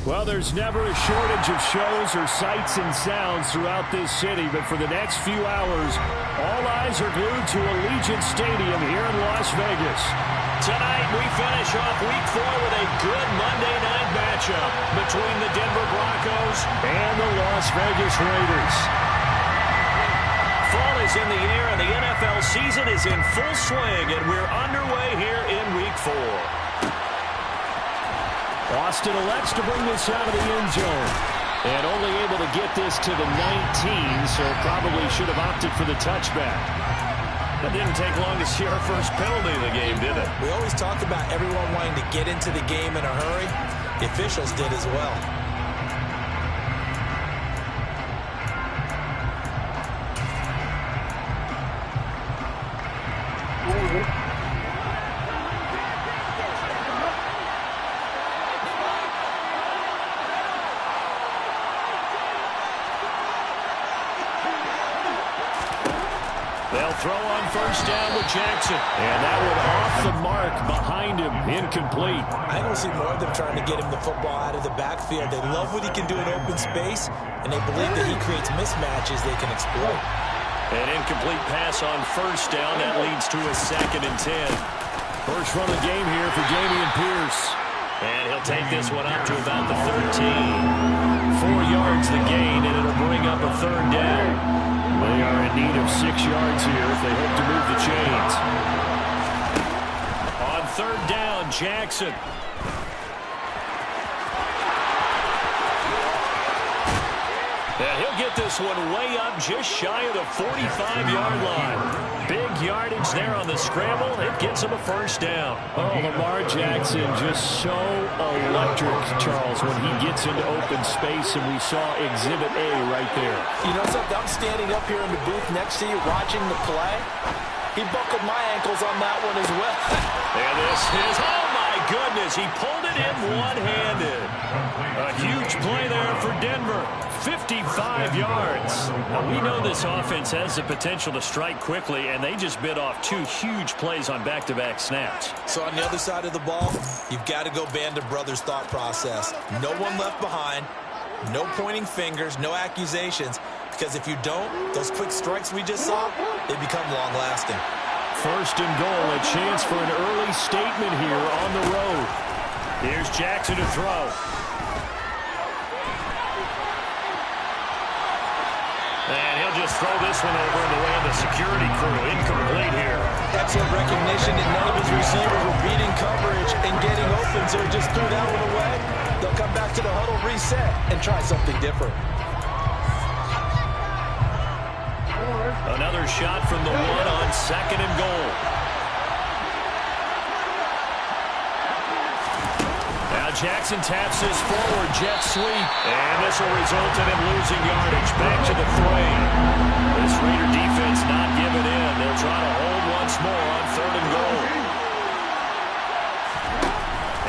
Well, there's never a shortage of shows or sights and sounds throughout this city, but for the next few hours, all eyes are glued to Allegiant Stadium here in Las Vegas. Tonight, we finish off Week 4 with a good Monday night matchup between the Denver Broncos and the Las Vegas Raiders. Fall is in the air, and the NFL season is in full swing, and we're underway here in Week 4. Austin elects to bring this out of the end zone. And only able to get this to the 19, so probably should have opted for the touchback. That didn't take long to see our first penalty of the game, did it? We always talk about everyone wanting to get into the game in a hurry. The officials did as well. They'll throw on first down with Jackson. And that one off the mark behind him. Incomplete. I don't see more of them trying to get him the football out of the backfield. They love what he can do in open space, and they believe that he creates mismatches they can exploit. An incomplete pass on first down. That leads to a 2nd and 10. First run of the game here for Dameon Pierce. And he'll take this one up to about the 13. 4 yards the gain, and it'll bring up a 3rd down. They are in need of 6 yards here if they hope to move the chains. On 3rd down, Jackson. And he'll get this one way up just shy of the 45-yard line. Big yardage there on the scramble. It gets him a first down. Oh, Lamar Jackson just so electric, Charles, when he gets into open space, and we saw Exhibit A right there. You know something? I'm standing up here in the booth next to you watching the play. He buckled my ankles on that one as well. And this is, oh my goodness, he pulled it in one-handed. A huge play there for Denver. 55 yards. Now, we know this offense has the potential to strike quickly, and they just bit off 2 huge plays on back-to-back snaps. So on the other side of the ball, you've got to go Band of Brothers thought process. No one left behind, no pointing fingers, no accusations, because if you don't, those quick strikes we just saw, they become long-lasting. 1st and goal, a chance for an early statement here on the road. Here's Jackson to throw. And he'll just throw this one over in the way of the security crew. Incomplete here. Excellent recognition that none of his receivers were beating coverage and getting open, so he just threw that one away. They'll come back to the huddle, reset, and try something different. Another shot from the 1 on 2nd and goal. Now Jackson taps this forward, jet sweep. And this will result in him losing yardage. Back to the 3. This Raider defense not giving in. They'll try to hold once more on 3rd and goal.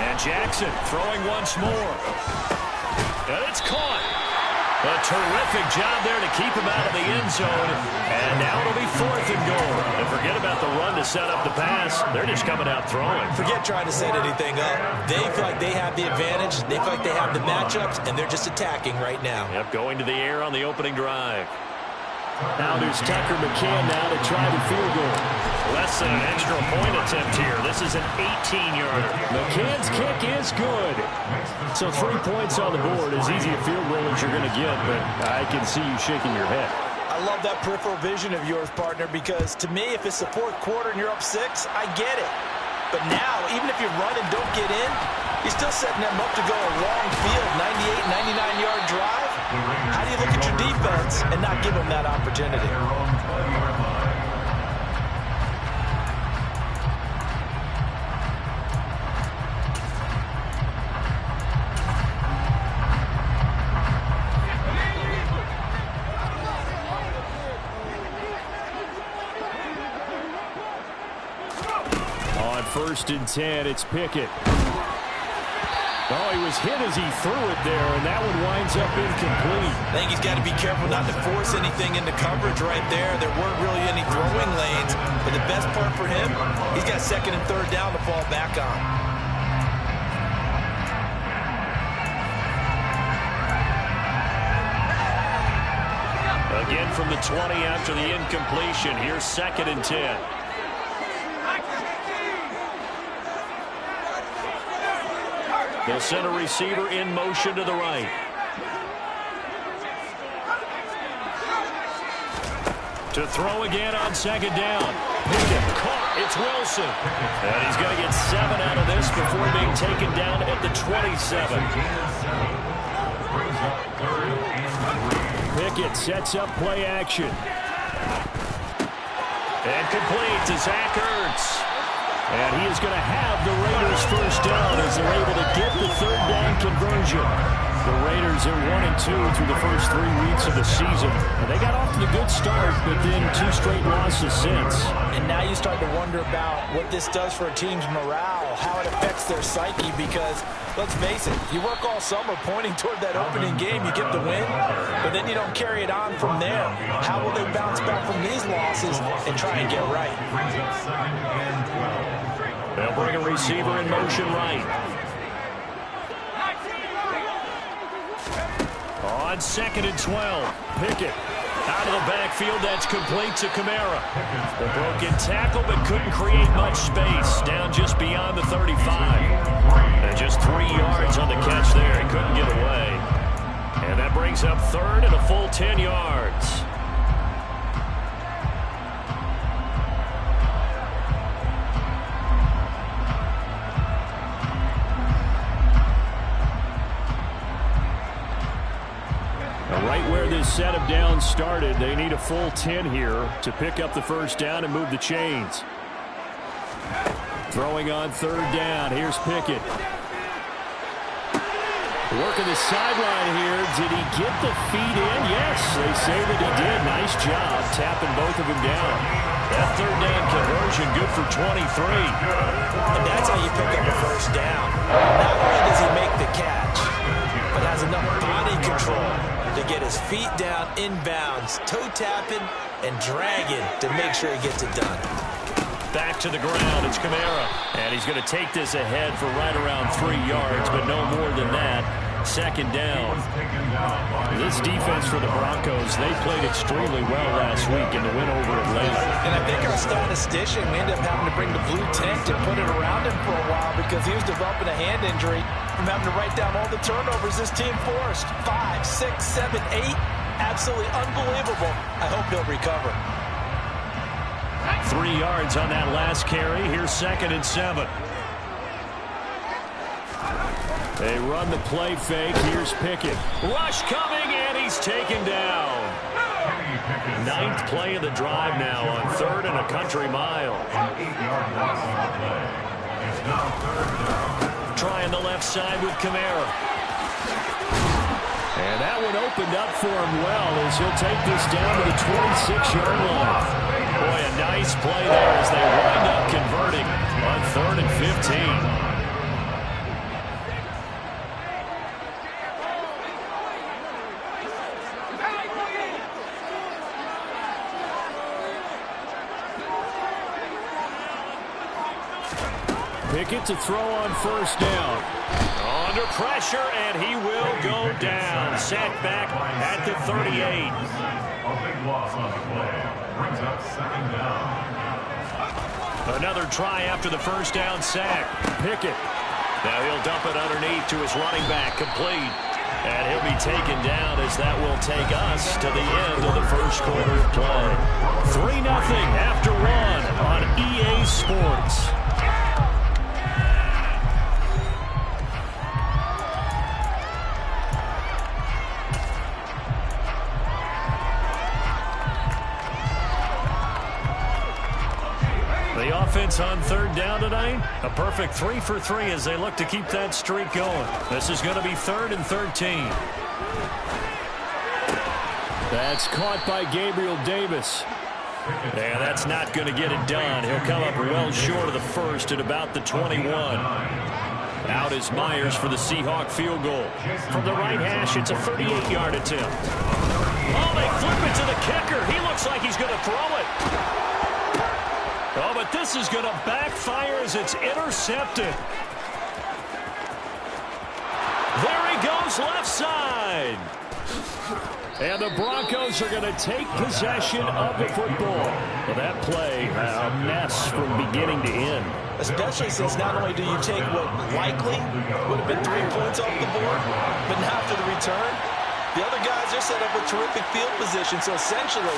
And Jackson throwing once more. And it's caught. A terrific job there to keep him out of the end zone. And now it'll be 4th and goal. And forget about the run to set up the pass. They're just coming out throwing. Forget trying to set anything up. They feel like they have the advantage. They feel like they have the matchups, and they're just attacking right now. Yep, going to the air on the opening drive. Now there's Tucker McCann now to try the field goal. Less than an extra point attempt here. This is an 18-yarder. McCann's kick is good. So 3 points on the board, as easy a field goal as you're going to get, but I can see you shaking your head. I love that peripheral vision of yours, partner, because to me, if it's the 4th quarter and you're up 6, I get it. But now, even if you run and don't get in, you're still setting them up to go a long field, 98, 99-yard drive. How do you look at your defense and not give them that opportunity? On 1st and 10, it's Pickett. Oh, he was hit as he threw it there, and that one winds up incomplete. I think he's got to be careful not to force anything into coverage right there. There weren't really any throwing lanes, but the best part for him, he's got 2nd and 3rd down to fall back on. from the 20 after the incompletion. Here's 2nd and 10. They'll send a receiver in motion to the right. To throw again on 2nd down. Pickett caught. It's Wilson. And he's going to get 7 out of this before being taken down at the 27. Pickett sets up play action. And complete to Zach Ertz. And he is going to have the Raiders first down as they're able to get the 3rd down conversion. The Raiders are 1-2 through the first 3 weeks of the season. And they got off to a good start, but then 2 straight losses since. And now you start to wonder about what this does for a team's morale, how it affects their psyche, because let's face it, you work all summer pointing toward that opening game, you get the win, but then you don't carry it on from there. How will they bounce back from these losses and try and get right? They'll bring a receiver in motion right. On 2nd and 12, Pickett out of the backfield. That's complete to Kamara. The broken tackle, but couldn't create much space. Down just beyond the 35. And just 3 yards on the catch there. He couldn't get away. And that brings up 3rd and a full 10 yards. Right where this set of downs started, they need a full 10 here to pick up the first down and move the chains. Throwing on 3rd down. Here's Pickett. Working the sideline here. Did he get the feet in? Yes, they say that he did. Nice job tapping both of them down. That 3rd down conversion good for 23. And that's how you pick up a first down. Not only does he make the catch, but has enough body control to get his feet down inbounds, toe tapping and dragging to make sure he gets it done. Back to the ground, it's Kamara. And he's going to take this ahead for right around 3 yards, but no more than that. 2nd down. This defense for the Broncos, they played extremely well last week in the win over Atlanta. And I think our statistician, we ended up having to bring the blue tent and put it around him for a while because he was developing a hand injury from having to write down all the turnovers this team forced. 5, 6, 7, 8. Absolutely unbelievable. I hope he'll recover. 3 yards on that last carry. Here's 2nd and 7. They run the play fake. Here's Pickett. Rush coming, and he's taken down. 9th play of the drive now on 3rd and a country mile. Trying the left side with Kamara. And that one opened up for him well as he'll take this down to the 26-yard line. Boy, a nice play there as they wind up converting on 3rd and 15. Pickett to throw on 1st down. Under pressure, and he will go down. Sacked back at the 38. A big loss on the play. Brings up 2nd down. Another try after the 1st down sack. Pickett. Now he'll dump it underneath to his running back, complete. And he'll be taken down as that will take us to the end of the first quarter of play. 3-0 after 1 on EA Sports. The offense on 3rd down tonight, a perfect 3 for 3 as they look to keep that streak going. This is going to be 3rd and 13. That's caught by Gabriel Davis. And that's not going to get it done. He'll come up well short of the first at about the 21. Out is Myers for the Seahawk field goal. From the right hash, it's a 38-yard attempt. Oh, they flip it to the kicker. He looks like he's going to throw it. Oh, but this is going to backfire as it's intercepted. There he goes left side. And the Broncos are going to take possession of the football. Well, that play, a mess from beginning to end. Especially since not only do you take what likely would have been 3 points off the board, but now after the return, the other guys are set up with terrific field position. So essentially,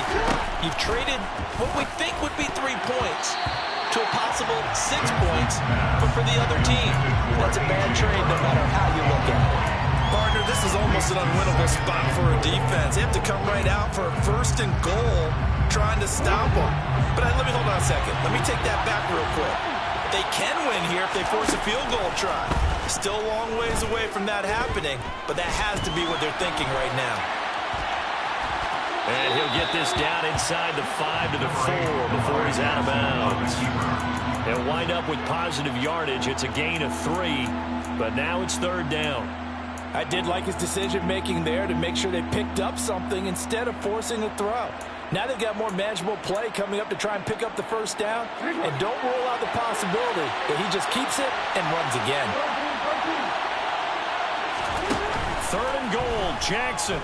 you've traded what we think would be 3 points to a possible 6 points, but for the other team. That's a bad trade no matter how you look at it. Partner, this is almost an unwinnable spot for a defense. They have to come right out for a 1st and goal trying to stop them. But let me hold on a second. Let me take that back real quick. They can win here if they force a field goal try. Still a long ways away from that happening, but that has to be what they're thinking right now. And he'll get this down inside the 5 to the 4 before he's out of bounds. They'll wind up with positive yardage. It's a gain of 3, but now it's 3rd down. I did like his decision-making there to make sure they picked up something instead of forcing a throw. Now they've got more manageable play coming up to try and pick up the 1st down. And don't rule out the possibility that he just keeps it and runs again. 3rd and goal, Jackson.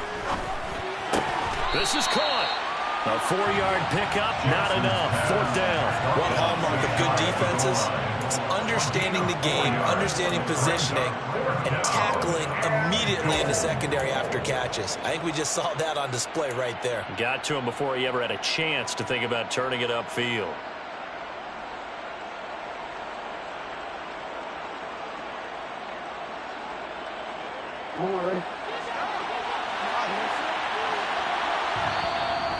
This is caught. A 4-yard pickup, not enough. 4th down. One hallmark of good defenses is understanding the game, understanding positioning, and tackling immediately in the secondary after catches. I think we just saw that on display right there. Got to him before he ever had a chance to think about turning it upfield.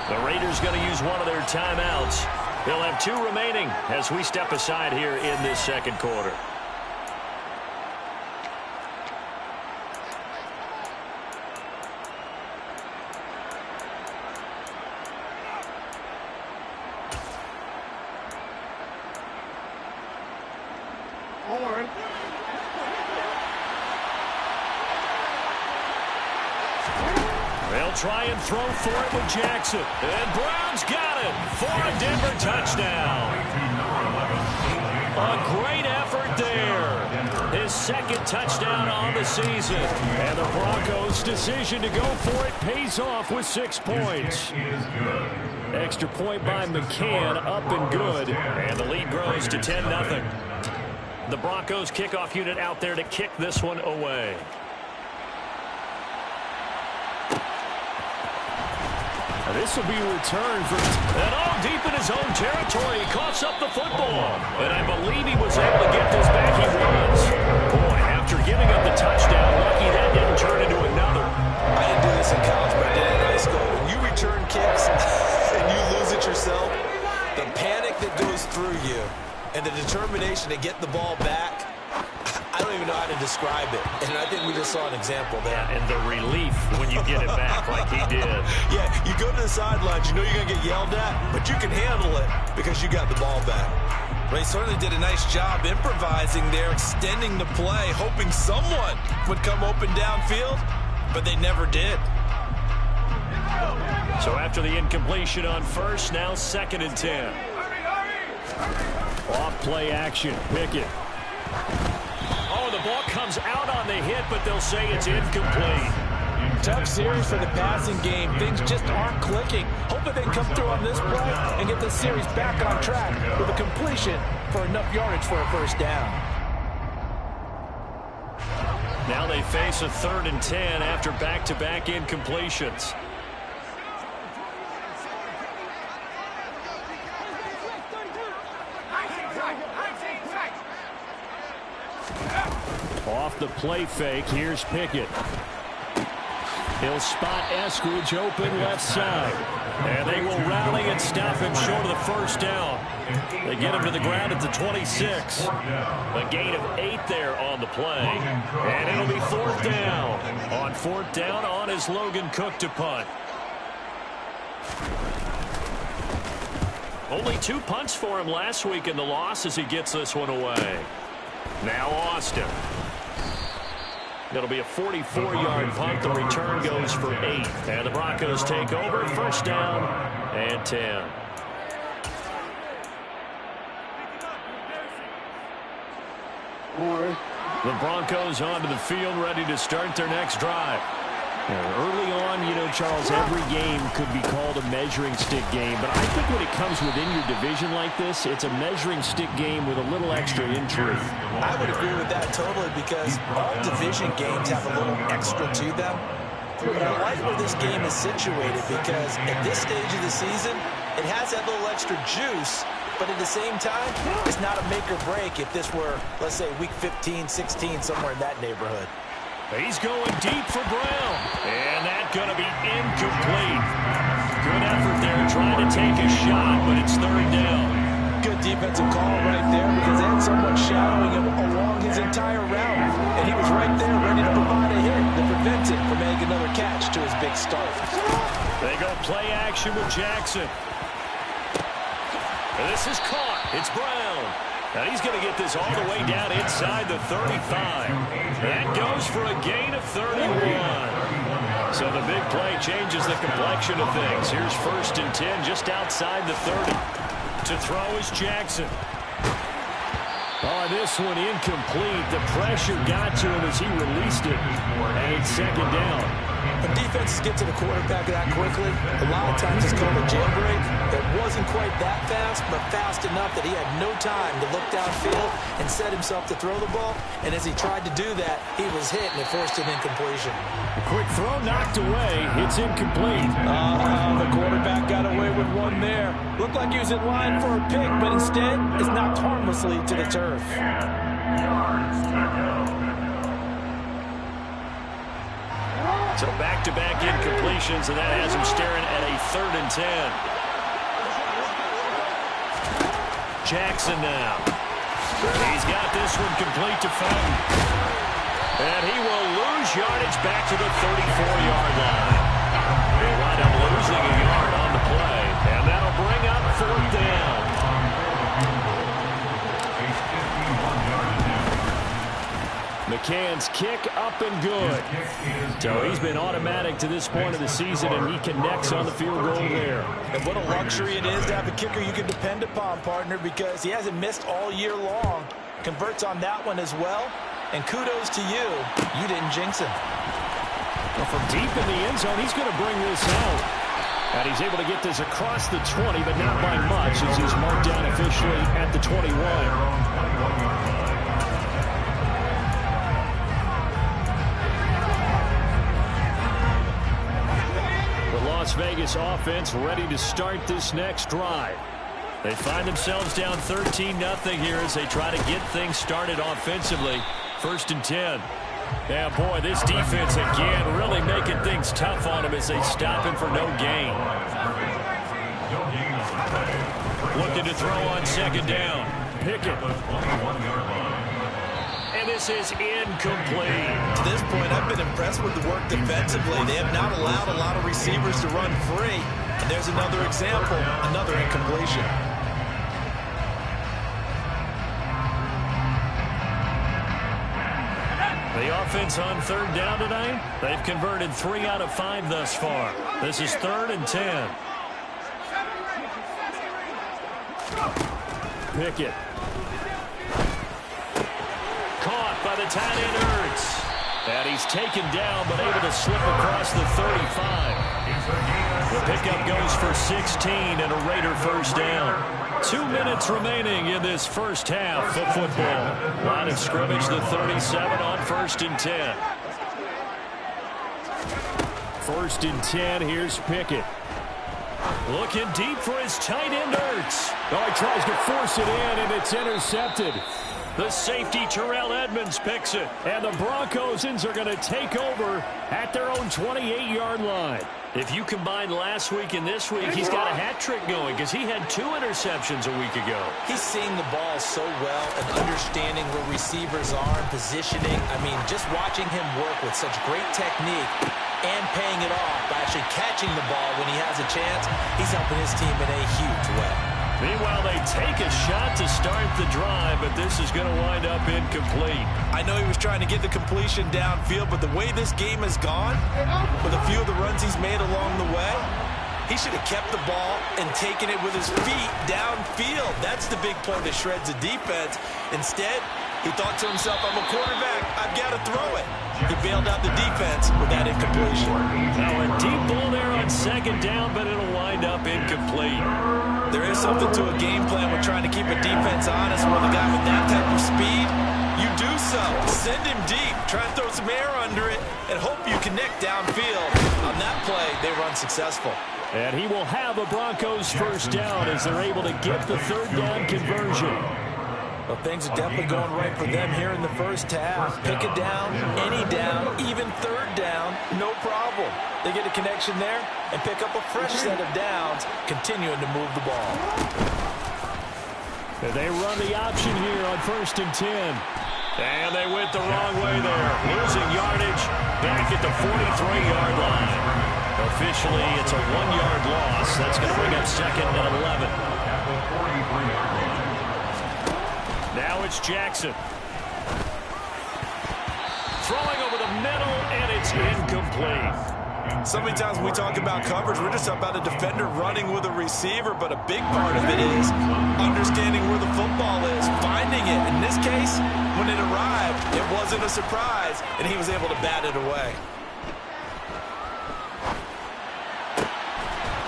The Raiders going to use one of their timeouts. They'll have 2 remaining as we step aside here in this 2nd quarter. They'll try and throw for it with Jackson. And Brown's got it for a Denver touchdown. A great effort there. His 2nd touchdown on the season. And the Broncos' decision to go for it pays off with 6 points. Extra point by McCann, up and good. And the lead grows to 10-0. The Broncos kickoff unit out there to kick this one away. This will be a return for... And all deep in his own territory, he coughs up the football. And I believe he was able to get this back. He was. Boy, after giving up the touchdown, lucky that didn't turn into another. I didn't do this in college, but I did it in high school. When you return kicks and you lose it yourself, the panic that goes through you and the determination to get the ball back, I don't even know how to describe it. And I think we just saw an example there. Yeah, and the relief when you get it back like he did. Yeah, you go to the sidelines, you know you're going to get yelled at, but you can handle it because you got the ball back. But he certainly did a nice job improvising there, extending the play, hoping someone would come open downfield, but they never did. So after the incompletion on 1st, now 2nd and 10. Off play action. Pickett. Oh, the ball comes out on the hit, but they'll say it's incomplete. Tough series for the passing game. Things just aren't clicking. Hoping they can come through on this play and get the series back on track with a completion for enough yardage for a 1st down. Now they face a 3rd and 10 after back-to-back incompletions. Off the play fake, here's Pickett. He'll spot Eskridge open left side. And they will rally and stop him short of the 1st down. They get him to the ground at the 26. A gain of 8 there on the play. And it'll be 4th down. On 4th down, on is Logan Cook to punt. Only 2 punts for him last week in the loss as he gets this one away. Now Austin. It'll be a 44-yard punt. The return goes for 8. And the Broncos take over. 1st down and 10. The Broncos onto the field, ready to start their next drive. Early on, you know, Charles, every game could be called a measuring stick game. But I think when it comes within your division like this, it's a measuring stick game with a little extra intrigue. I would agree with that totally because all division games have a little extra to them. But I like where this game is situated because at this stage of the season, it has that little extra juice. But at the same time, it's not a make or break if this were, let's say, week 15, 16, somewhere in that neighborhood. He's going deep for Brown. And that's going to be incomplete. Good effort there trying to take a shot, but it's third down. Good defensive call right there because they had someone shadowing him along his entire route. And he was right there ready to provide a hit that prevents him from making another catch to his big start. They go play action with Jackson. And this is caught. It's Brown. And he's going to get this all the way down inside the 35. That goes for a gain of 31. So the big play changes the complexion of things. Here's 1st and 10 just outside the 30. To throw is Jackson. Oh, this one incomplete. The pressure got to him as he released it. And it's 2nd down. When defenses get to the quarterback that quickly, a lot of times it's called a jailbreak. It wasn't quite that fast, but fast enough that he had no time to look downfield and set himself to throw the ball. And as he tried to do that, he was hit and it forced an incompletion. A quick throw knocked away. It's incomplete. The quarterback got away with one there. Looked like he was in line for a pick, but instead is knocked harmlessly to the turf. So back-to-back incompletions, and that has him staring at a 3rd and 10. Jackson now. He's got this one complete to Fountain. And he will lose yardage back to the 34-yard line. They wind up losing a yard on the play, and that'll bring up 4th down. McCann's kick up and good. So he's been automatic to this point of the season, and he connects on the field goal there. And what a luxury it is to have a kicker you can depend upon, partner, because he hasn't missed all year long. Converts on that one as well. And kudos to you. You didn't jinx him. Well, from deep in the end zone, he's going to bring this out. And he's able to get this across the 20, but not by much, as he's marked down officially at the 21. Las Vegas offense ready to start this next drive. They find themselves down 13-0 here as they try to get things started offensively. 1st and 10. Yeah, boy, this defense again really making things tough on him as they stop him for no gain. Looking to throw on 2nd down. Pickett. And this is incomplete. To this point, I've been impressed with the work defensively. They have not allowed a lot of receivers to run free. And there's another example, another incompletion. The offense on 3rd down tonight, they've converted 3 out of 5 thus far. This is 3rd and 10. Pickett. Caught by the tight end Ertz. And he's taken down, but able to slip across the 35. The pickup goes for 16 and a Raider 1st down. 2 minutes remaining in this first half of football. Line of scrimmage, the 37 on 1st and 10. 1st and 10, here's Pickett. Looking deep for his tight end Ertz. Oh, he tries to force it in, and it's intercepted. The safety, Terrell Edmonds, picks it. And the Broncosins are going to take over at their own 28-yard line. If you combine last week and this week, he's got a hat trick going because he had 2 interceptions a week ago. He's seeing the ball so well and understanding where receivers are and positioning. I mean, just watching him work with such great technique and paying it off by actually catching the ball when he has a chance, he's helping his team in a huge way. Meanwhile, they take a shot to start the drive, but this is going to wind up incomplete. I know he was trying to get the completion downfield, but the way this game has gone, with a few of the runs he's made along the way, he should have kept the ball and taken it with his feet downfield. That's the big play that shreds the defense. Instead, he thought to himself, I'm a quarterback, I've got to throw it. He bailed out the defense with that incompletion. Now a deep ball there on second down, but it'll wind up incomplete. There is something to a game plan with trying to keep a defense honest with a guy with that type of speed. You do so. Send him deep. Try and throw some air under it and hope you connect downfield. On that play, they run successful. And he will have a Broncos first down as they're able to get the third down conversion. Well, things are definitely going right for them here in the first half. Pick a down, any down, even third down, no problem. They get a connection there and pick up a fresh set of downs, continuing to move the ball. And they run the option here on 1st and 10. And they went the wrong way there. Losing yardage back at the 43-yard line. Officially, it's a 1-yard loss. That's going to bring up 2nd and 11. Now it's Jackson. Throwing over the middle, and it's incomplete. So many times when we talk about coverage, we're just about a defender running with a receiver, but a big part of it is understanding where the football is, finding it. In this case, when it arrived, it wasn't a surprise, and he was able to bat it away.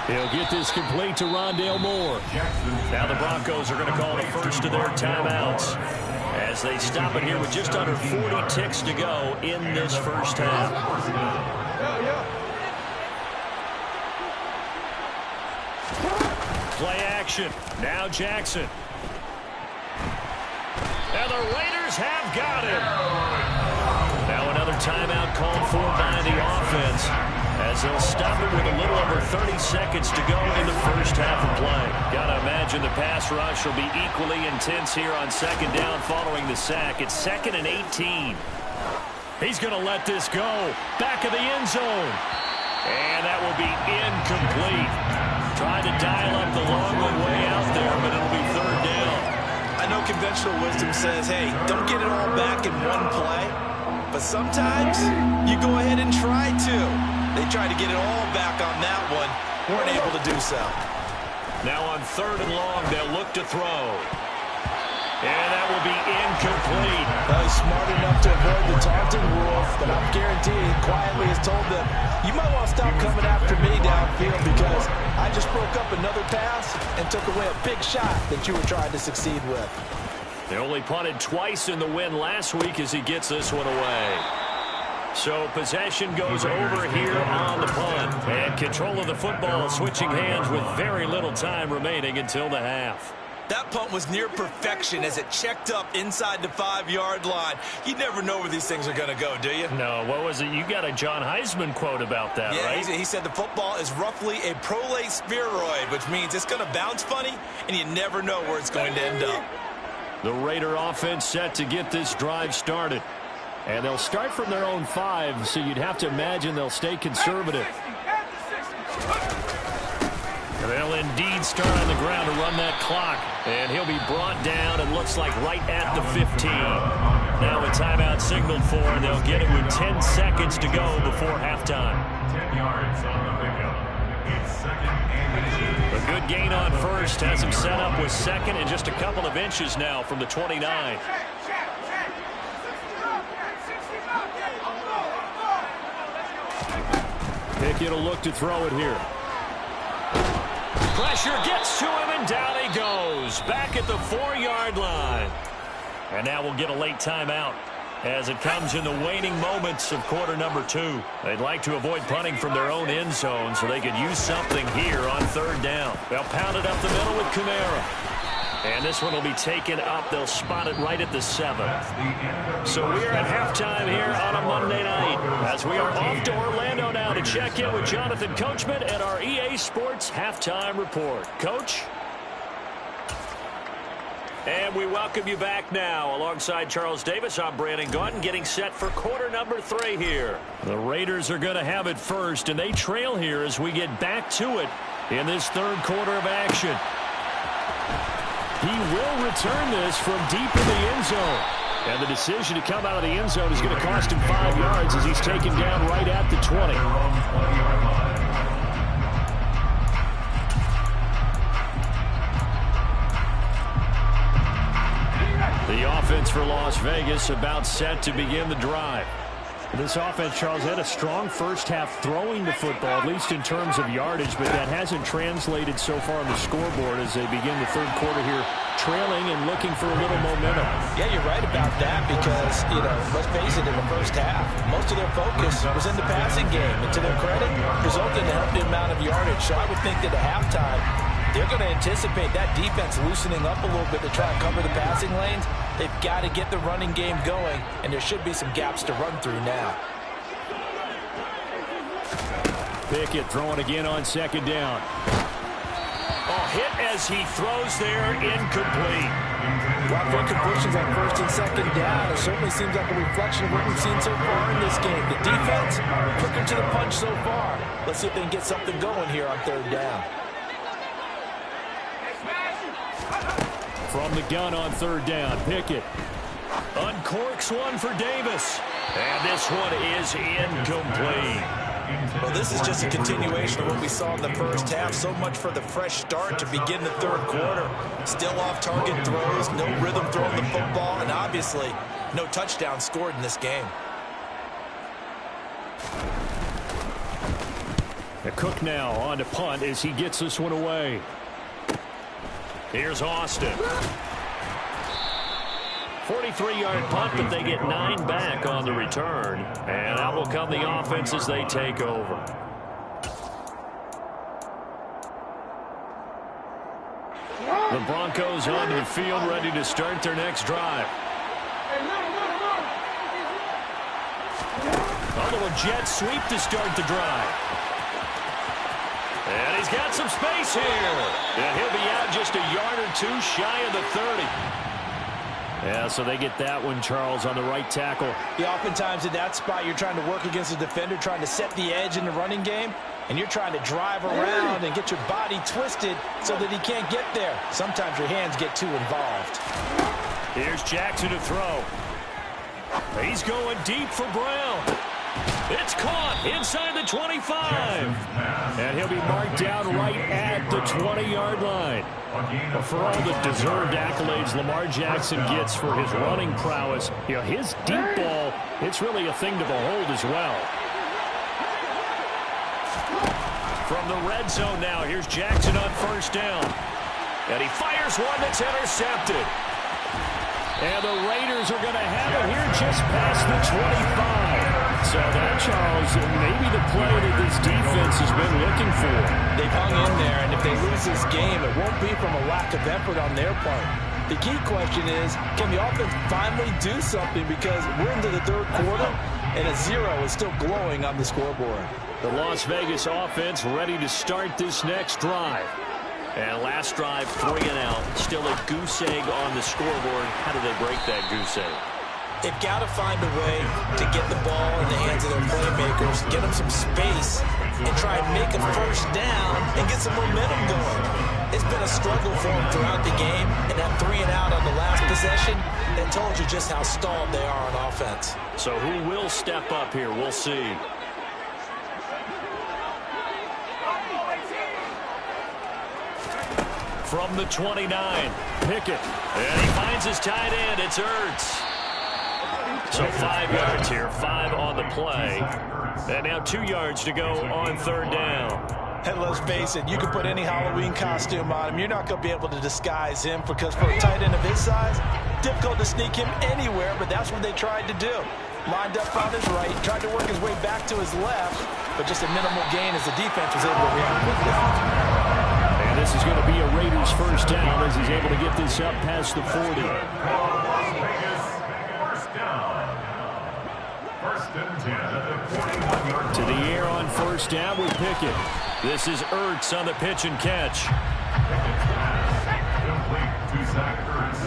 He'll get this complete to Rondale Moore. Now the Broncos are going to call the first of their timeouts as they stop it here with just under 40 ticks to go in this first half. Play action. Now Jackson. And the Raiders have got him. Now another timeout called for by the offense as they'll stop it with a little over 30 seconds to go in the first half of play. Gotta imagine the pass rush will be equally intense here on second down following the sack. It's 2nd and 18. He's going to let this go. Back of the end zone. And that will be incomplete. Tried to dial up the long way out there, but it'll be third down. I know conventional wisdom says, hey, don't get it all back in one play. But sometimes you go ahead and try to. They tried to get it all back on that one. Weren't able to do so. Now on 3rd and long, they'll look to throw. And that will be incomplete. Well, he's smart enough to avoid the taunting rule, but I'm guaranteed he quietly has told them, you might want to stop coming after me downfield because I just broke up another pass and took away a big shot that you were trying to succeed with. They only punted twice in the win last week as he gets this one away. So possession goes over here on the punt. And control of the football switching hands with very little time remaining until the half. That punt was near perfection as it checked up inside the 5-yard line. You never know where these things are going to go, do you? No, what was it? You got a John Heisman quote about that, right? Yeah, he said the football is roughly a prolate spheroid, which means it's going to bounce funny, and you never know where it's going to end up. The Raider offense set to get this drive started. And they'll start from their own 5, so you'd have to imagine they'll stay conservative. They'll indeed start on the ground to run that clock. And he'll be brought down and looks like right at the 15. Now a timeout signaled for, and they'll get it with 10 seconds to go before halftime. 10 yards on the pickup. It's 2nd and 18. A good gain on first has him set up with 2nd and just a couple of inches now from the 29. Pickett will look to throw it here. Pressure gets to him, and down he goes. Back at the 4-yard line. And now we'll get a late timeout as it comes in the waning moments of quarter number 2. They'd like to avoid punting from their own end zone so they could use something here on 3rd down. They'll pound it up the middle with Kamara. And this one will be taken up. They'll spot it right at the 7. So we are at halftime here on a Monday night as we are off to Orlando now to check in with Jonathan Coachman and our EA Sports Halftime Report. Coach? And we welcome you back now. Alongside Charles Davis, I'm Brandon Gaudin getting set for quarter number 3 here. The Raiders are going to have it first, and they trail here as we get back to it in this 3rd quarter of action. He will return this from deep in the end zone. And the decision to come out of the end zone is going to cost him 5 yards as he's taken down right at the 20. The offense for Las Vegas about set to begin the drive. This offense, Charles, had a strong first half throwing the football, at least in terms of yardage, but that hasn't translated so far on the scoreboard as they begin the third quarter here, trailing and looking for a little momentum. Yeah, you're right about that because, let's face it, in the first half, most of their focus was in the passing game. And to their credit, resulted in a healthy amount of yardage. So I would think that at halftime, they're going to anticipate that defense loosening up a little bit to try and cover the passing lanes. They've got to get the running game going, and there should be some gaps to run through now. Pickett throwing again on second down. Oh, hit as he throws there, incomplete. A lot of incompletions on first and second down. It certainly seems like a reflection of what we've seen so far in this game. The defense, quicker to the punch so far. Let's see if they can get something going here on third down. From the gun on third down, Pickett. Uncorks one for Davis. And this one is incomplete. Well, this is just a continuation of what we saw in the first half. So much for the fresh start to begin the third quarter. Still off-target throws, no rhythm throwing the football, and obviously no touchdown scored in this game. The Cook now on to punt as he gets this one away. Here's Austin. 43-yard punt, but they get 9 back on the return. And out will come the offense as they take over. The Broncos onto the field, ready to start their next drive. A little jet sweep to start the drive. And he's got some space here. And he'll be out just a yard or two shy of the 30. Yeah, so they get that one, Charles, on the right tackle. Yeah, oftentimes in that spot, you're trying to work against a defender, trying to set the edge in the running game, and you're trying to drive around and get your body twisted so that he can't get there. Sometimes your hands get too involved. Here's Jackson to throw. He's going deep for Brown. It's caught inside the 25. And he'll be marked down right at the 20-yard line. Well, for all the deserved accolades Lamar Jackson gets for his running prowess, his deep ball, it's really a thing to behold as well. From the red zone now, here's Jackson on first down. And he fires one that's intercepted. And the Raiders are going to have it here just past the 25. So that, Charles, maybe the play that this defense has been looking for. They've hung in there, and if they lose this game, it won't be from a lack of effort on their part. The key question is, can the offense finally do something? Because we're into the third quarter, and a 0 is still glowing on the scoreboard. The Las Vegas offense ready to start this next drive. And last drive, 3 and out. Still a goose egg on the scoreboard. How do they break that goose egg? They've got to find a way to get the ball in the hands of their playmakers, get them some space, and try and make a first down and get some momentum going. It's been a struggle for them throughout the game, and that 3 and out on the last possession, that told you just how stalled they are on offense. So who will step up here? We'll see. From the 29, Pickett. And he finds his tight end. It's Ertz. So 5 yards here, 5 on the play. And now 2 yards to go on third down. And let's face it, you can put any Halloween costume on him. You're not going to be able to disguise him because for a tight end of his size, difficult to sneak him anywhere, but that's what they tried to do. Lined up on his right, tried to work his way back to his left, but just a minimal gain as the defense was able to react quickly. And this is going to be a Raiders first down as he's able to get this up past the 40. To the air on first down with Pickett. This is Ertz on the pitch and catch. Complete to Zach Ertz.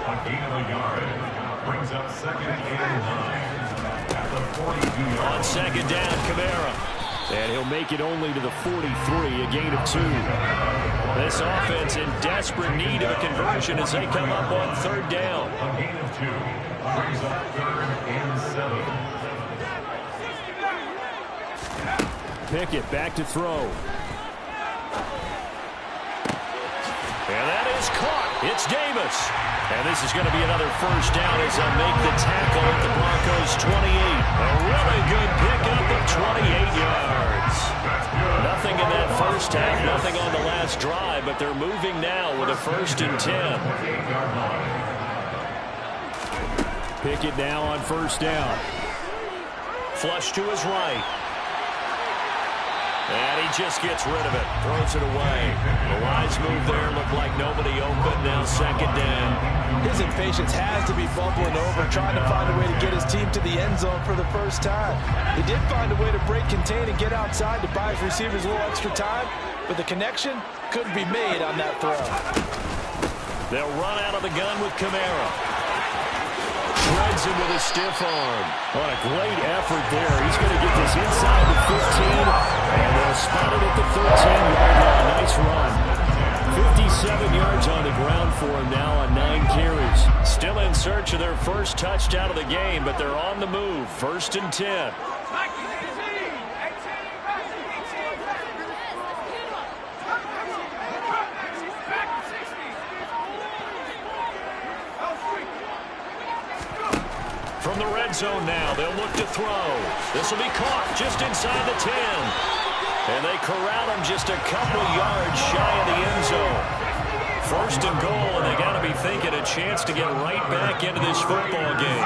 A gain of a yard. Brings up second and 9. At the 42-yard. On second down, Kamara. And he'll make it only to the 43, a gain of 2. This offense in desperate need of a conversion as they come up on third down. A gain of 2. Brings up third and 7. Pickett back to throw. And that is caught. It's Davis. And this is going to be another first down as they'll make the tackle at the Broncos' 28. last drive, but they're moving now with a 1st and 10. Pickett now on 1st down. Flush to his right. And he just gets rid of it. Throws it away. The wise move there. Looked like nobody open. Now 2nd down. His impatience has to be bubbling over, trying to find a way to get his team to the end zone for the first time. He did find a way to break, contain, and get outside to buy his receivers a little extra time, but the connection couldn't be made on that throw. They'll run out of the gun with Kamara. Shreds him with a stiff arm. What a great effort there. He's going to get this inside the 15, and they'll spot it at the 13-yard line. Nice run. 57 yards on the ground for him now on 9 carries. Still in search of their first touchdown of the game, but they're on the move. 1st and 10. From the red zone now, they'll look to throw. This will be caught just inside the 10. And they corral him just a couple yards shy of the end zone. 1st and goal, and they got to be thinking a chance to get right back into this football game.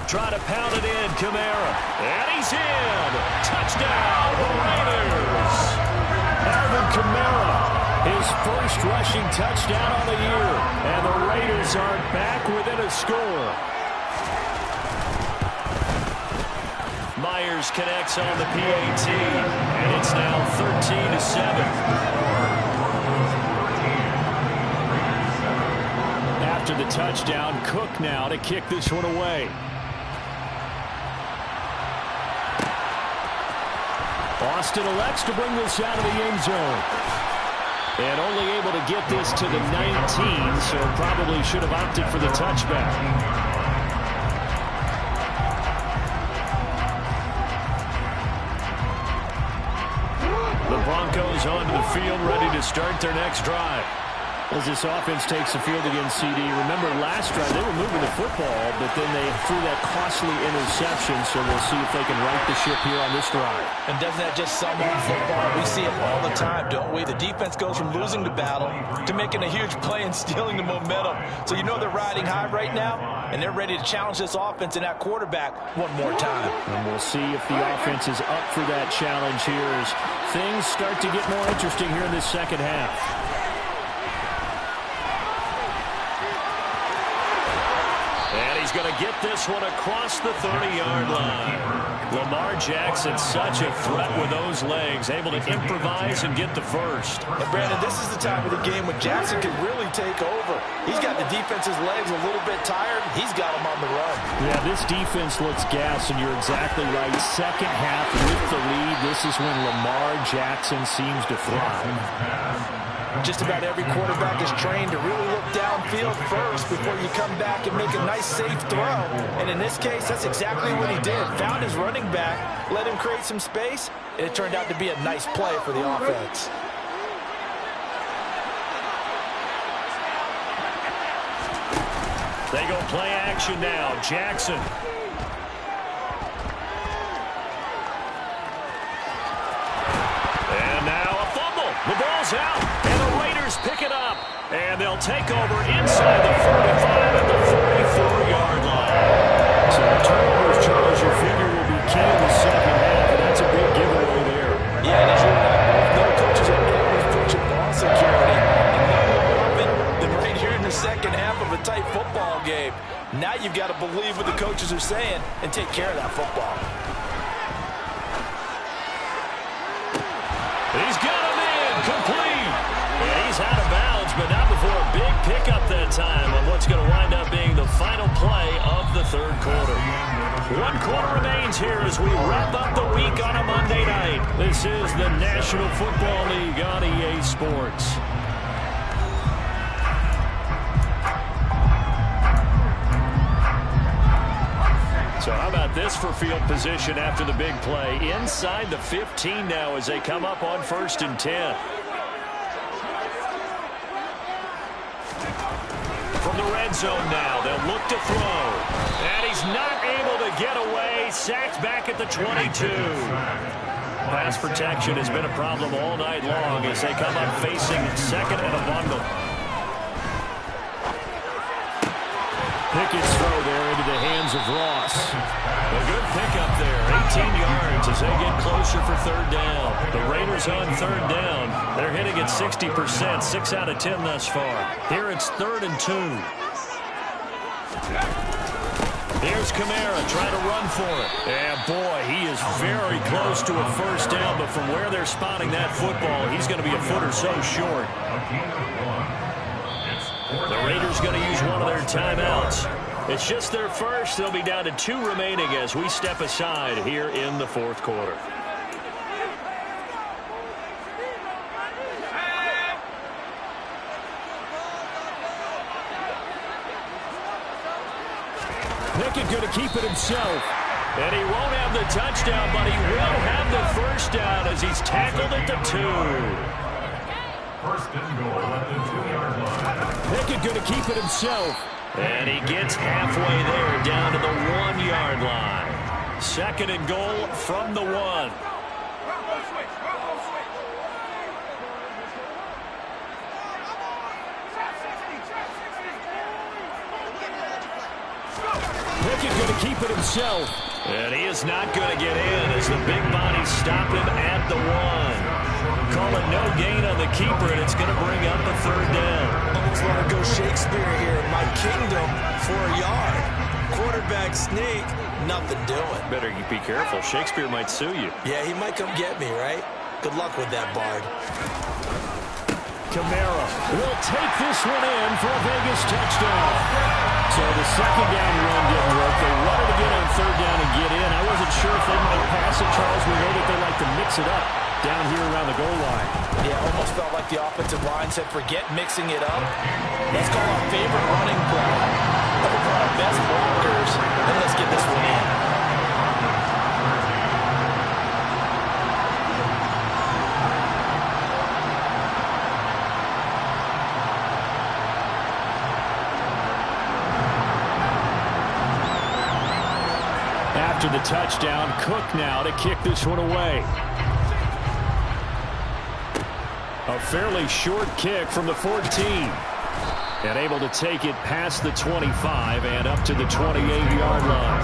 Try to pound it in, Kamara. And he's in. Touchdown, the Raiders. Alvin Kamara, his first rushing touchdown on the year. And the Raiders are back within a score. Myers connects on the PAT, and it's now 13-7. After the touchdown, Cook now to kick this one away. Austin elects to bring this out of the end zone. And only able to get this to the 19, so probably should have opted for the touchback. The Broncos onto the field, ready to start their next drive. As this offense takes the field against CD, remember last drive they were moving the football, but then they threw that costly interception, so we'll see if they can right the ship here on this drive. And doesn't that just sum up football? We see it all the time, don't we? The defense goes from losing the battle to making a huge play and stealing the momentum. So you know they're riding high right now, and they're ready to challenge this offense and that quarterback one more time. And we'll see if the offense is up for that challenge here as things start to get more interesting here in this second half. And he's going to get this one across the 30-yard line. Lamar Jackson, such a threat with those legs, able to improvise and get the first. And Brandon, this is the time of the game when Jackson can really take over. He's got the defense's legs a little bit tired. He's got them on the run. Yeah, this defense looks gassed, and you're exactly right. Second half with the lead, this is when Lamar Jackson seems to thrive. Just about every quarterback is trained to really look downfield first before you come back and make a nice, safe throw. And in this case, that's exactly what he did. Found his running back, let him create some space, and it turned out to be a nice play for the offense. They go play action now. Jackson. And now a fumble. The ball's out. And the Raiders pick it up. And they'll take over inside the 45 at the 44-yard line. So the turnovers, Charles, you figure will be key in the second half, and that's a big giveaway there. Yeah, and as you know, coaches are always pushing ball security. And not more often than right here in the second half of a tight football game. Now you've got to believe what the coaches are saying and take care of that football. He's got him in, complete. And he's out of bounds, but not before a big pickup that time on what's going to wind up being the final play of the third quarter. 1 quarter remains here as we wrap up the week on a Monday night. This is the National Football League on EA Sports. So how about this for field position after the big play? Inside the 15 now as they come up on 1st and 10. From the red zone now, they'll look to throw. And he's not able to get away. Sacked back at the 22. Pass protection has been a problem all night long as they come up facing second and a bundle. Pickett's throw there into the hands of Ross. A good pickup there, 18 yards as they get closer for third down. The Raiders on third down. They're hitting at 60%, 6 out of 10 thus far. Here it's 3rd and 2. Here's Kamara trying to run for it. And boy, he is very close to a first down, but from where they're spotting that football, he's going to be a foot or so short. The Raiders going to use one of their timeouts. It's just their first. They'll be down to 2 remaining as we step aside here in the 4th quarter. Pickett going to keep it himself. And he won't have the touchdown, but he will have the first down as he's tackled at the 2. First and goal at the 2-yard line. Pickett going to keep it himself. And he gets halfway there down to the 1-yard line. 2nd and goal from the 1. Pickett going to keep it himself. And he is not going to get in as the big bodies stop him at the 1. Call it no gain on the keeper, and it's going to bring up a 3rd down. Almost want to go Shakespeare here. My kingdom for a yard. Quarterback sneak, nothing doing. Better you be careful. Shakespeare might sue you. Yeah, he might come get me, right? Good luck with that, Bard. Kamara will take this one in for a Vegas touchdown. So the 2nd down run didn't work. They wanted to get on 3rd down and get in. I wasn't sure if they might pass it, Charles. We know that they like to mix it up down here around the goal line. Yeah, almost felt like the offensive line said, forget mixing it up. Let's call our favorite running play. Couple of our best blockers, and let's get this one in. After the touchdown, Cook now to kick this one away. A fairly short kick from the 14. And able to take it past the 25 and up to the 28-yard line.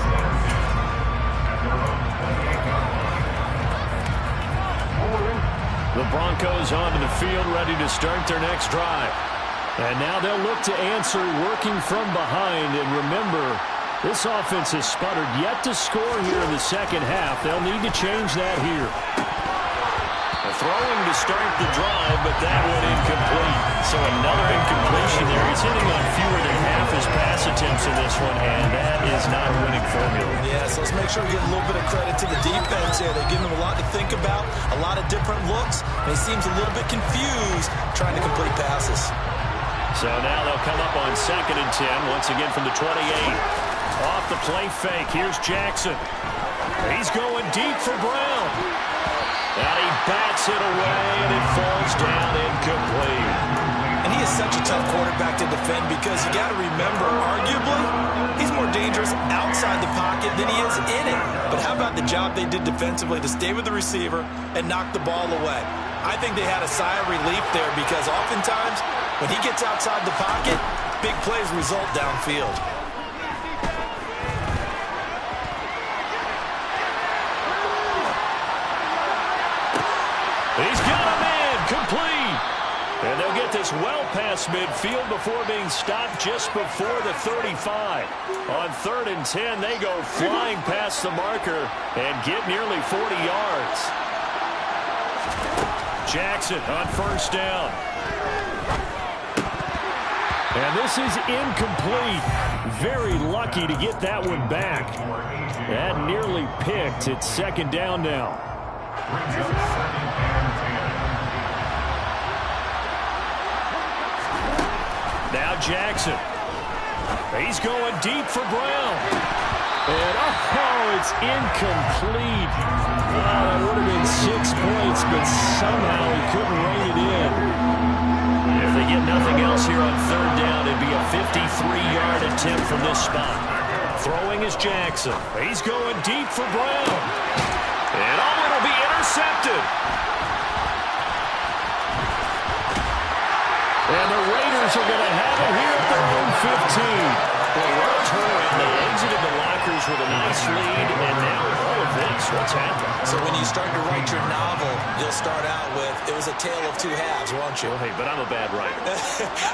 The Broncos onto the field, ready to start their next drive. And now they'll look to answer working from behind. And remember, this offense has sputtered yet to score here in the 2nd half. They'll need to change that here. Throwing to start the drive, but that one incomplete. So another incompletion there. He's hitting on fewer than half his pass attempts in this one, and that is not a winning formula. Yeah, so let's make sure we give a little bit of credit to the defense here. They're giving him a lot to think about, a lot of different looks, and he seems a little bit confused trying to complete passes. So now they'll come up on 2nd and 10, once again from the 28. Off the play fake, here's Jackson. He's going deep for Brown. And he bats it away, and it falls down incomplete. And he is such a tough quarterback to defend because you got to remember, arguably, he's more dangerous outside the pocket than he is in it. But how about the job they did defensively to stay with the receiver and knock the ball away? I think they had a sigh of relief there because oftentimes when he gets outside the pocket, big plays result downfield. He's got a man complete. And they'll get this well past midfield before being stopped just before the 35. On 3rd and 10, they go flying past the marker and get nearly 40 yards. Jackson on 1st down. And this is incomplete. Very lucky to get that one back. That nearly picked. It's 2nd down now. Now Jackson. He's going deep for Brown. And it's incomplete. That would have been 6 points, but somehow he couldn't rein it in. If they get nothing else here on 3rd down, it'd be a 53-yard attempt from this spot. Throwing is Jackson. He's going deep for Brown. And it'll be intercepted. intercepted. And the Raiders are going to have it here at their own 15. Well, well turned. They exited the lockers with a nice lead, and now all of this, what's happened? So when you start to write your novel, you'll start out with, it was a tale of two halves, won't you? Well, hey, but I'm a bad writer.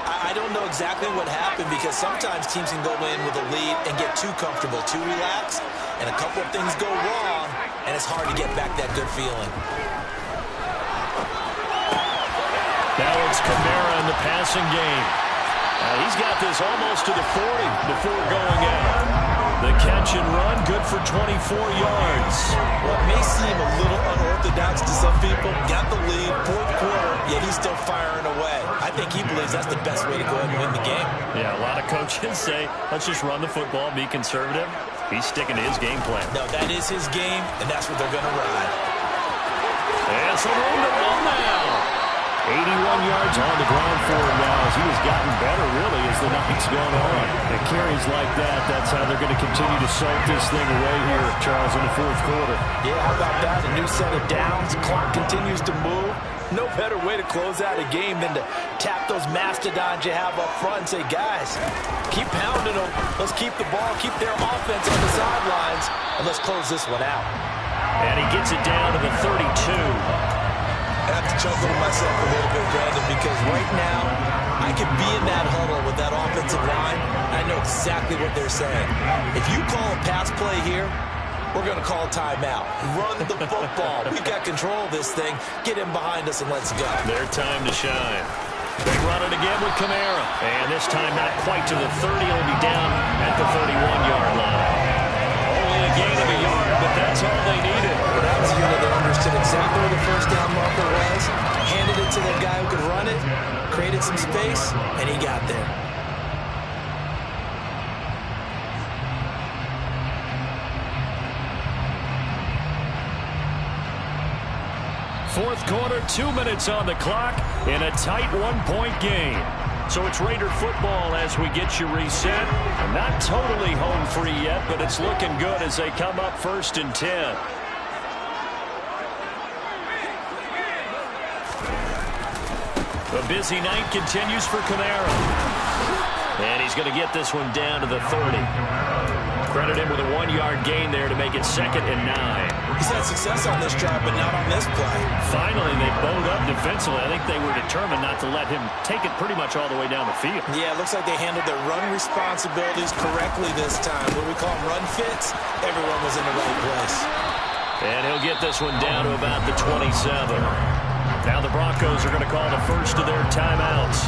I don't know exactly what happened, because sometimes teams can go in with a lead and get too comfortable, too relaxed, and a couple of things go wrong, and it's hard to get back that good feeling. Now it's Kamara in the passing game. He's got this almost to the 40 before going out. The catch and run, good for 24 yards. What may seem a little unorthodox to some people, got the lead, fourth quarter, yet he's still firing away. I think he believes that's the best way to go ahead and win the game. Yeah, a lot of coaches say, let's just run the football, be conservative. He's sticking to his game plan. No, that is his game, and that's what they're going to ride. And some room to run now. 81 yards on the ground for him now as he has gotten better, really, as the night's gone on. And carries like that, that's how they're going to continue to soak this thing away here, Charles, in the fourth quarter. Yeah, how about that? A new set of downs. Clock continues to move. No better way to close out a game than to tap those mastodons you have up front and say, guys, keep pounding them. Let's keep the ball, keep their offense on the sidelines, and let's close this one out. And he gets it down to the 32. I have to chuckle to myself a little bit, Brandon, because right now I could be in that huddle with that offensive line. I know exactly what they're saying. If you call a pass play here, we're going to call timeout. Run the football. We've got control of this thing. Get him behind us and let's go. Their time to shine. They run it again with Kamara. And this time not quite to the 30. He'll be down at the 31-yard line. Only a gain of a yard, but that's all they needed. Well, that was a unit that understood exactly where the first down marker was, handed it to the guy who could run it, created some space, and he got there. Fourth quarter, 2 minutes on the clock in a tight one-point game. So it's Raider football as we get you reset. Not totally home free yet, but it's looking good as they come up 1st and 10. A busy night continues for Kamara. And he's going to get this one down to the 30. Credit him with a 1-yard gain there to make it 2nd and 9. He's had success on this drive, but not on this play. Finally, they bowed up defensively. I think they were determined not to let him take it pretty much all the way down the field. Yeah, it looks like they handled their run responsibilities correctly this time. What we call them run fits, everyone was in the right place. And he'll get this one down to about the 27. Now the Broncos are going to call the first of their timeouts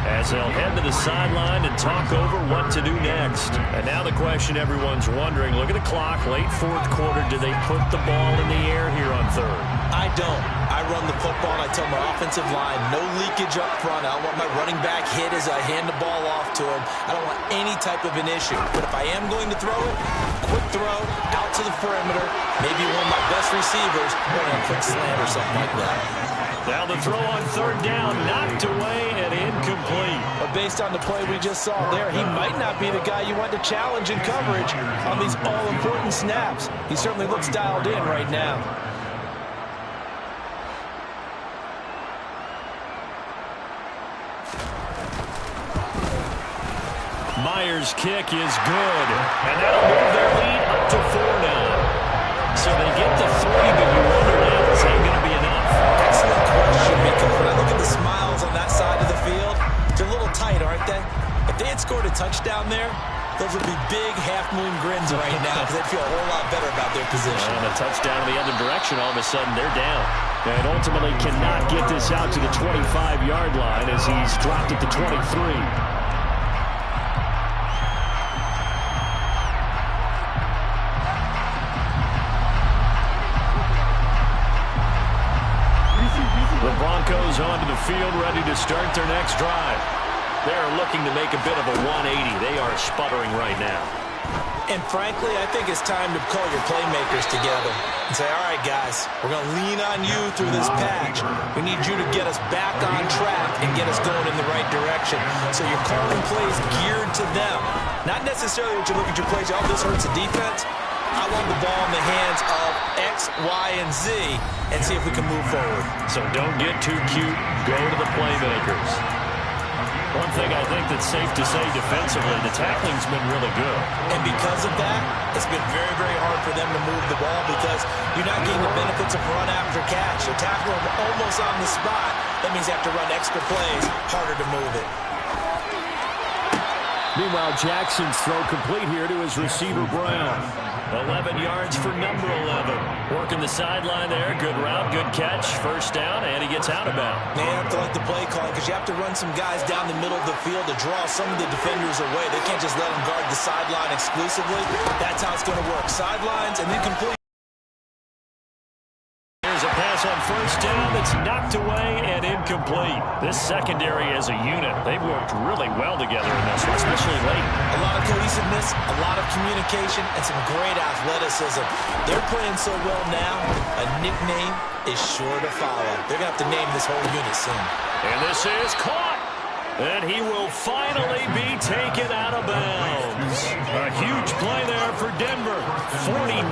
as they'll head to the sideline and talk over what to do next. And now the question everyone's wondering, look at the clock, late fourth quarter, do they put the ball in the air here on third? I don't. I run the football and I tell my offensive line, no leakage up front. I don't want my running back hit as I hand the ball off to him. I don't want any type of an issue. But if I am going to throw it, quick throw, out to the perimeter, maybe one of my best receivers, or a quick slant or something like that. Now the throw on third down, knocked away and incomplete. But based on the play we just saw there, he might not be the guy you want to challenge in coverage on these all-important snaps. He certainly looks dialed in right now. Myers' kick is good, and that'll move their lead up to 4 now. So they get the 3, but you wonder now, is that going to be enough? Excellent question, because when I look at the smiles on that side of the field, they're a little tight, aren't they? If they had scored a touchdown there, those would be big half-moon grins right now because they'd feel a whole lot better about their position. And a touchdown the other direction, all of a sudden they're down. And ultimately cannot get this out to the 25-yard line as he's dropped at the 23. The Broncos onto the field, ready to start their next drive. They're looking to make a bit of a 180. They are sputtering right now. And frankly, I think it's time to call your playmakers together and say, all right, guys, we're going to lean on you through this patch. We need you to get us back on track and get us going in the right direction. So you're calling plays geared to them. Not necessarily what you look at your plays, oh, this hurts the defense. I want the ball in the hands of X, Y, and Z and see if we can move forward. So don't get too cute. Go to the playmakers. One thing I think that's safe to say defensively, the tackling's been really good. And because of that, it's been very, very hard for them to move the ball because you're not getting the benefits of run after catch. You tackle them almost on the spot. That means you have to run extra plays, harder to move it. Meanwhile, Jackson's throw complete here to his receiver, Brown. 11 yards for number 11. Working the sideline there. Good route, good catch. First down, and he gets out of bounds. They have to like the play calling because you have to run some guys down the middle of the field to draw some of the defenders away. They can't just let them guard the sideline exclusively. That's how it's going to work. Sidelines and then complete. Here's a pass on first down that's knocked away and incomplete. This secondary as a unit, they've worked really well together in this one, especially late. A lot of cohesiveness, a lot of communication, and some great athleticism. They're playing so well now, a nickname is sure to follow. They're going to have to name this whole unit soon. And this is caught. And he will finally be taken out of bounds. A huge play there for Denver. 49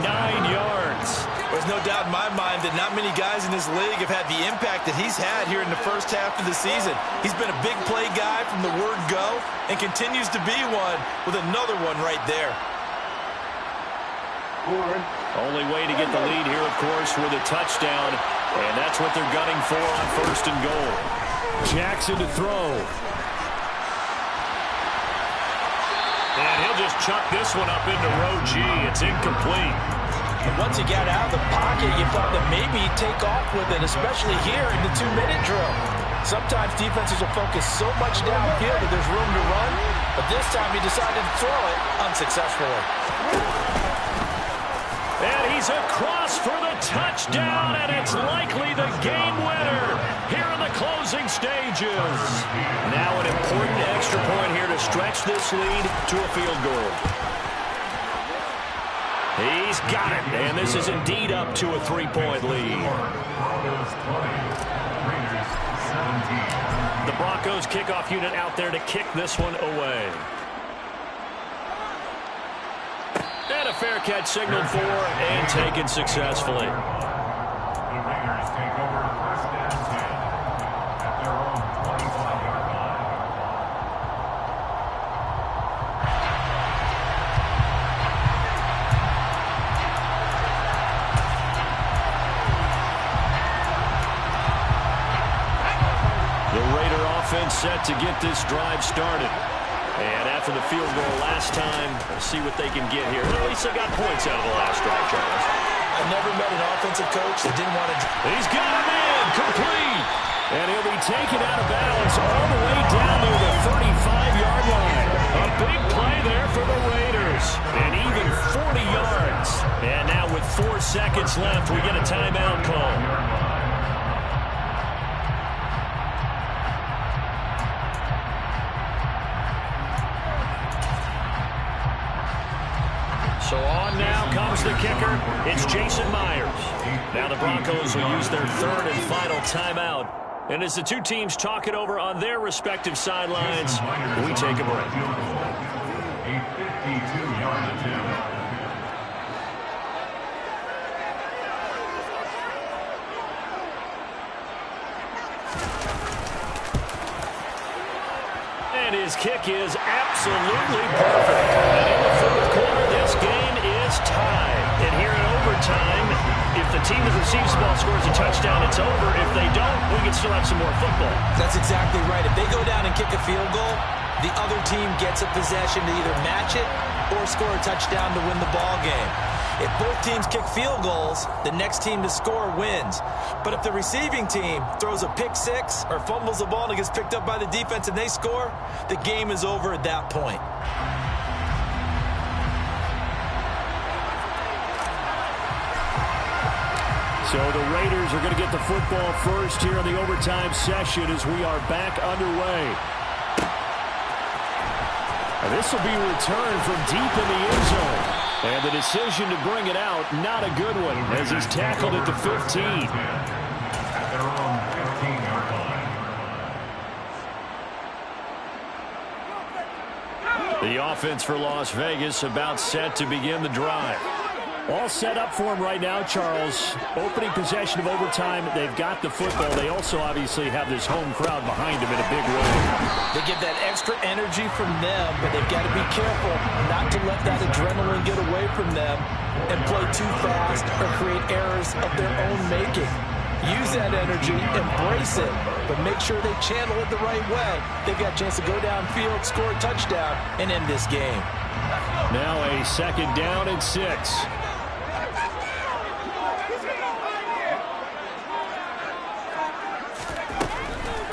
yards. There's no doubt in my mind that not many guys in this league have had the impact that he's had here in the first half of the season. He's been a big play guy from the word go and continues to be one with another one right there. Only way to get the lead here, of course, with a touchdown. And that's what they're gunning for on first and goal. Jackson to throw. And he'll just chuck this one up into row G. It's incomplete. Once you get out of the pocket, you thought that maybe he'd take off with it, especially here in the 2-minute drill. Sometimes defenses will focus so much downfield that there's room to run, but this time he decided to throw it unsuccessfully. And he's across for the touchdown, and it's likely the game winner here in the closing stages. Now an important extra point here to stretch this lead to a field goal. He's got it, and this is indeed up to a 3-point lead. The Broncos kickoff unit out there to kick this one away. And a fair catch signaled for and taken successfully. The Raiders take over first and 10 at their own 25-yard line. The Raider offense set to get this drive started. And after the field goal last time, we'll see what they can get here. At least they got points out of the last drive, Charles. I never met an offensive coach that didn't want to... He's got him in, complete. And he'll be taken out of bounds all the way down to the 35-yard line. A big play there for the Raiders. And even 40 yards. And now with 4 seconds left, we get a timeout call. So on now comes the kicker. It's Jason Myers. Now the Broncos will use their third and final timeout. And as the two teams talk it over on their respective sidelines, we take a break. A 52-yard attempt. And his kick is absolutely perfect. And in the fourth quarter, this game is tied. And here in overtime, if the team that receives the ball scores a touchdown, it's over. If they don't, we can still have some more football. That's exactly right. If they go down and kick a field goal, the other team gets a possession to either match it or score a touchdown to win the ball game. If both teams kick field goals, the next team to score wins. But if the receiving team throws a pick six or fumbles the ball and it gets picked up by the defense and they score, the game is over at that point. So the Raiders are going to get the football first here in the overtime session as we are back underway. And this will be returned from deep in the end zone. And the decision to bring it out, not a good one, as he's tackled at the 15. At their own 15-yard line. The offense for Las Vegas about set to begin the drive. All set up for him right now, Charles. Opening possession of overtime. They've got the football. They also obviously have this home crowd behind them in a big way. They get that extra energy from them, but they've got to be careful not to let that adrenaline get away from them and play too fast or create errors of their own making. Use that energy, embrace it, but make sure they channel it the right way. They've got a chance to go downfield, score a touchdown, and end this game. Now a 2nd down and 6.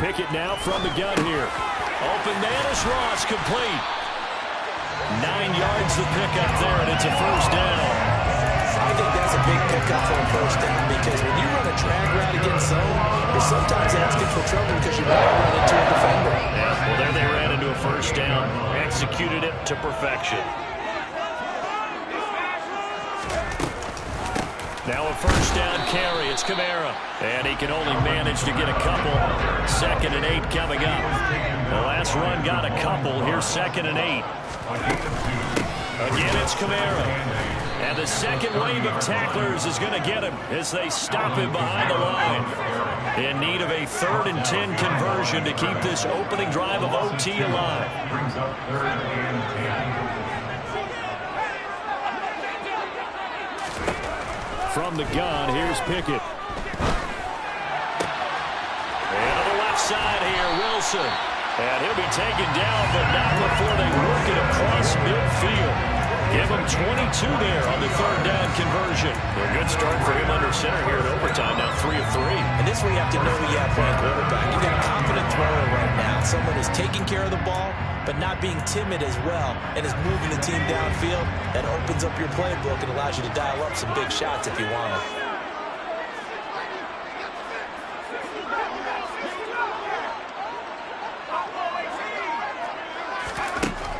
Pickett now from the gun here. Open man is Ross, complete. 9 yards the pickup there, and it's a 1st down. I think that's a big pickup for a 1st down because when you run a drag route against zone, you're sometimes asking for trouble because you might run into a defender. Yeah, well, there they ran into a 1st down. Executed it to perfection. Now a 1st down carry. It's Kamara. And he can only manage to get a couple. 2nd and 8 coming up. The last run got a couple. Here's 2nd and 8. Again, it's Kamara. And the second wave of tacklers is going to get him as they stop him behind the line. In need of a 3rd and 10 conversion to keep this opening drive of OT alive. Brings up 3rd and 10. From the gun, here's Pickett. And on the left side here, Wilson. And he'll be taken down, but not before they work it across midfield. Give him 22 there on the 3rd down conversion. A good start for him under center here in overtime, now 3 of 3. And this is where you have to know you have playing quarterback. You've got a confident thrower right now. Someone who's taking care of the ball, but not being timid as well, and is moving the team downfield. That opens up your playbook and allows you to dial up some big shots if you want to.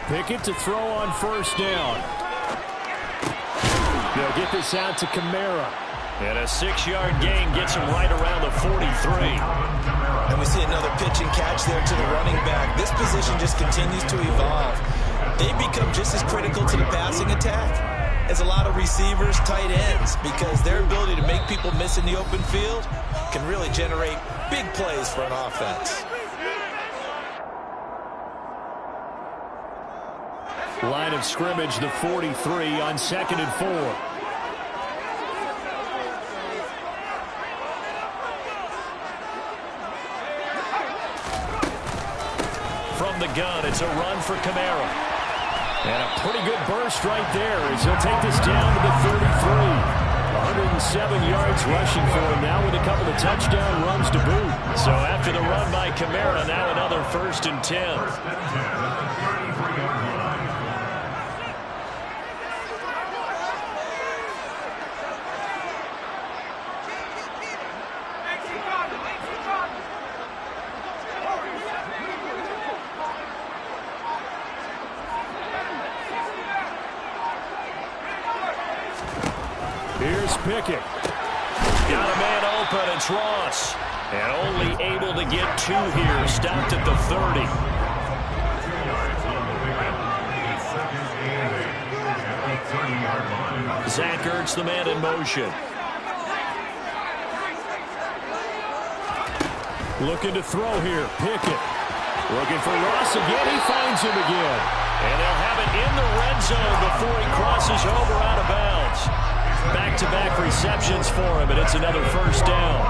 Pickett to throw on 1st down. They'll get this out to Kamara. And a 6-yard gain gets him right around the 43. And we see another pitch and catch there to the running back. This position just continues to evolve. They become just as critical to the passing attack as a lot of receivers, tight ends, because their ability to make people miss in the open field can really generate big plays for an offense. Line of scrimmage, the 43 on 2nd and 4. From the gun, it's a run for Kamara. And a pretty good burst right there as he'll take this down to the 33. 107 yards rushing for him now with a couple of touchdown runs to boot. So after the run by Kamara, now another 1st and 10. 1st and 10 at the 33-yard line. Here's Pickett. Got a man open. It's Ross. And only able to get 2 here. Stopped at the 30. 2 yards on the pickup. It's 2nd and 8 at the 30-yard line. Zach Ertz, the man in motion. Looking to throw here. Pickett. Looking for Ross again. He finds him again. And they'll have it in the red zone before he crosses over out of bounds. Back-to-back receptions for him, and it's another 1st down.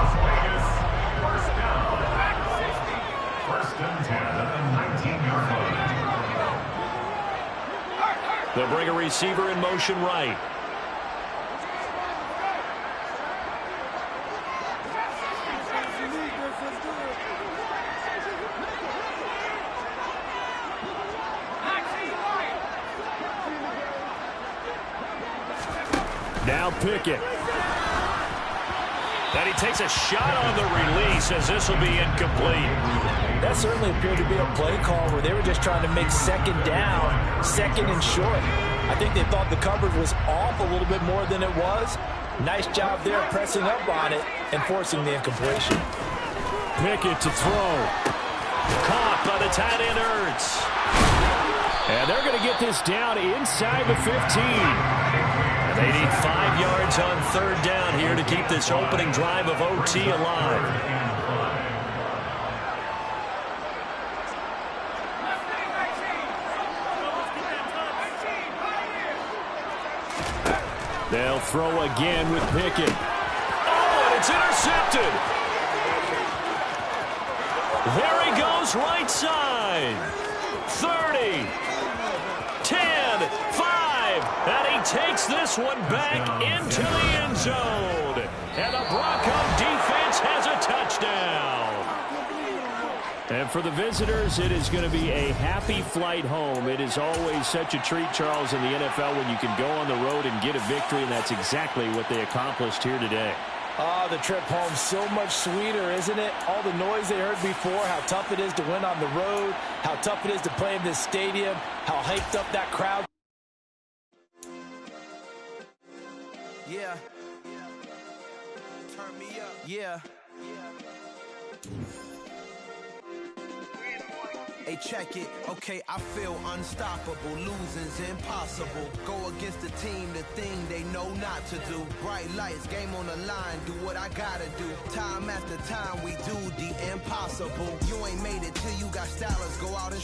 1st and 10 at the 19-yard line. They'll bring a receiver in motion right. Now Pickett. And he takes a shot on the release as this will be incomplete. That certainly appeared to be a play call where they were just trying to make 2nd down, 2nd and short. I think they thought the coverage was off a little bit more than it was. Nice job there pressing up on it and forcing the incompletion. Pickett to throw. Caught by the tight end Ertz. And they're going to get this down inside the 15. And They need 5 yards on third down here to keep this opening drive of OT alive. They'll throw again with Pickett. Oh, and it's intercepted. There he goes, right side. 30, 10, 5, and he takes this one back into the end zone. And the Bronco defense has a touchdown. And for the visitors, it is going to be a happy flight home. It is always such a treat, Charles, in the NFL when you can go on the road and get a victory, and that's exactly what they accomplished here today. Oh, the trip home so much sweeter, isn't it? All the noise they heard before, how tough it is to win on the road, how tough it is to play in this stadium, how hyped up that crowd. Yeah. Turn me up. Yeah. Hey, check it. Okay, I feel unstoppable. Losing's impossible. Go against the team, the thing they know not to do. Bright lights, game on the line. Do what I gotta do. Time after time, we do the impossible. You ain't made it till you got stylers. Go out and